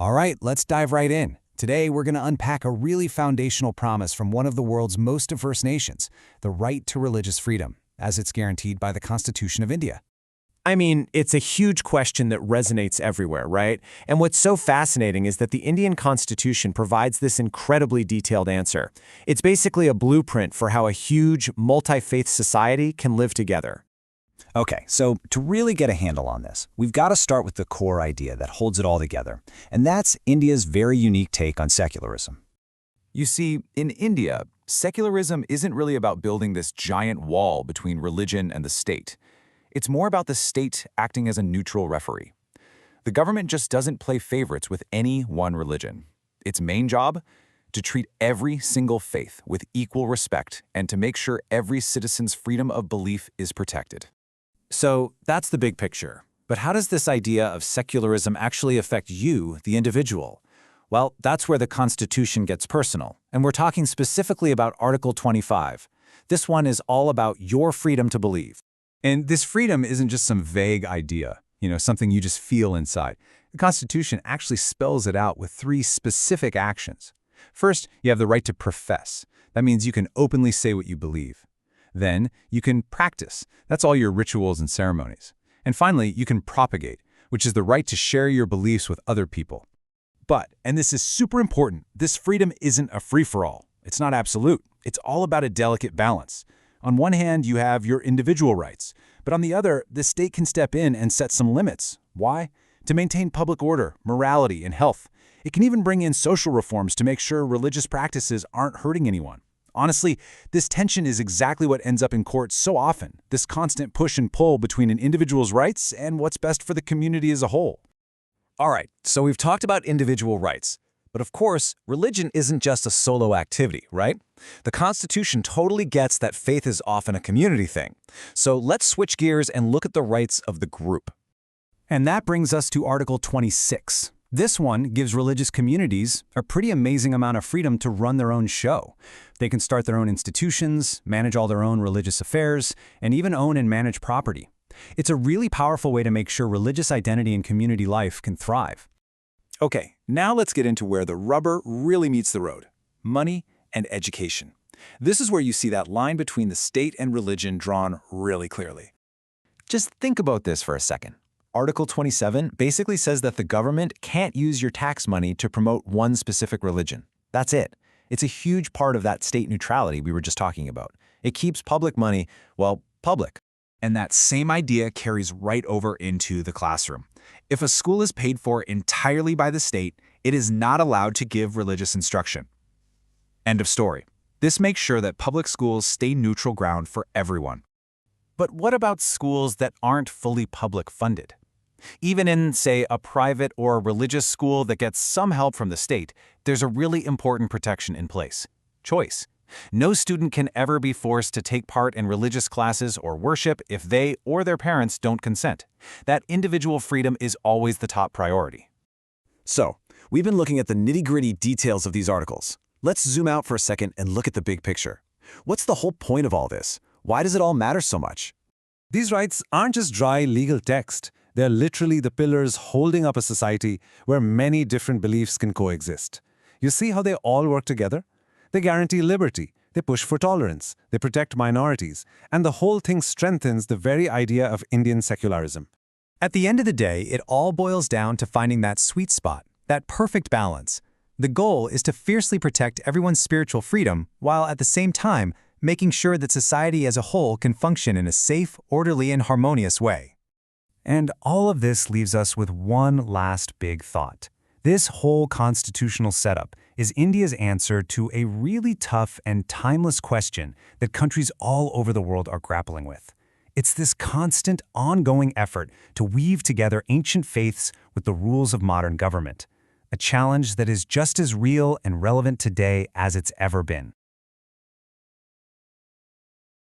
All right, let's dive right in. Today, we're going to unpack a really foundational promise from one of the world's most diverse nations, the right to religious freedom, as it's guaranteed by the Constitution of India. I mean, it's a huge question that resonates everywhere, right? And what's so fascinating is that the Indian Constitution provides this incredibly detailed answer. It's basically a blueprint for how a huge, multi-faith society can live together. Okay, so to really get a handle on this, we've got to start with the core idea that holds it all together, and that's India's very unique take on secularism. You see, in India, secularism isn't really about building this giant wall between religion and the state. It's more about the state acting as a neutral referee. The government just doesn't play favorites with any one religion. Its main job? To treat every single faith with equal respect and to make sure every citizen's freedom of belief is protected. So that's the big picture. But how does this idea of secularism actually affect you, the individual? Well, that's where the Constitution gets personal, and we're talking specifically about Article 25. This one is all about your freedom to believe. And this freedom isn't just some vague idea, something you just feel inside. The Constitution actually spells it out with 3 specific actions. First, you have the right to profess. That means you can openly say what you believe. Then, you can practice. That's all your rituals and ceremonies. And finally, you can propagate, which is the right to share your beliefs with other people. But, and this is super important, this freedom isn't a free-for-all. It's not absolute. It's all about a delicate balance. On one hand, you have your individual rights, but on the other, the state can step in and set some limits. Why? To maintain public order, morality, and health. It can even bring in social reforms to make sure religious practices aren't hurting anyone. Honestly, this tension is exactly what ends up in court so often, this constant push and pull between an individual's rights and what's best for the community as a whole. All right, so we've talked about individual rights. But of course, religion isn't just a solo activity, right? The Constitution totally gets that faith is often a community thing. So let's switch gears and look at the rights of the group. And that brings us to Article 26. This one gives religious communities a pretty amazing amount of freedom to run their own show. They can start their own institutions, manage all their own religious affairs, and even own and manage property. It's a really powerful way to make sure religious identity and community life can thrive. Okay, now let's get into where the rubber really meets the road: money and education. This is where you see that line between the state and religion drawn really clearly. Just think about this for a second. Article 27 basically says that the government can't use your tax money to promote one specific religion. That's it. It's a huge part of that state neutrality we were just talking about. It keeps public money, well, public. And that same idea carries right over into the classroom. If a school is paid for entirely by the state, it is not allowed to give religious instruction. End of story. This makes sure that public schools stay neutral ground for everyone. But what about schools that aren't fully public funded? Even in, say, a private or religious school that gets some help from the state, there's a really important protection in place: choice. No student can ever be forced to take part in religious classes or worship if they or their parents don't consent. That individual freedom is always the top priority. So, we've been looking at the nitty-gritty details of these articles. Let's zoom out for a second and look at the big picture. What's the whole point of all this? Why does it all matter so much? These rights aren't just dry legal text. They're literally the pillars holding up a society where many different beliefs can coexist. You see how they all work together? They guarantee liberty, they push for tolerance, they protect minorities, and the whole thing strengthens the very idea of Indian secularism. At the end of the day, it all boils down to finding that sweet spot, that perfect balance. The goal is to fiercely protect everyone's spiritual freedom, while at the same time making sure that society as a whole can function in a safe, orderly, and harmonious way. And all of this leaves us with one last big thought. This whole constitutional setup is India's answer to a really tough and timeless question that countries all over the world are grappling with. It's this constant, ongoing effort to weave together ancient faiths with the rules of modern government, a challenge that is just as real and relevant today as it's ever been.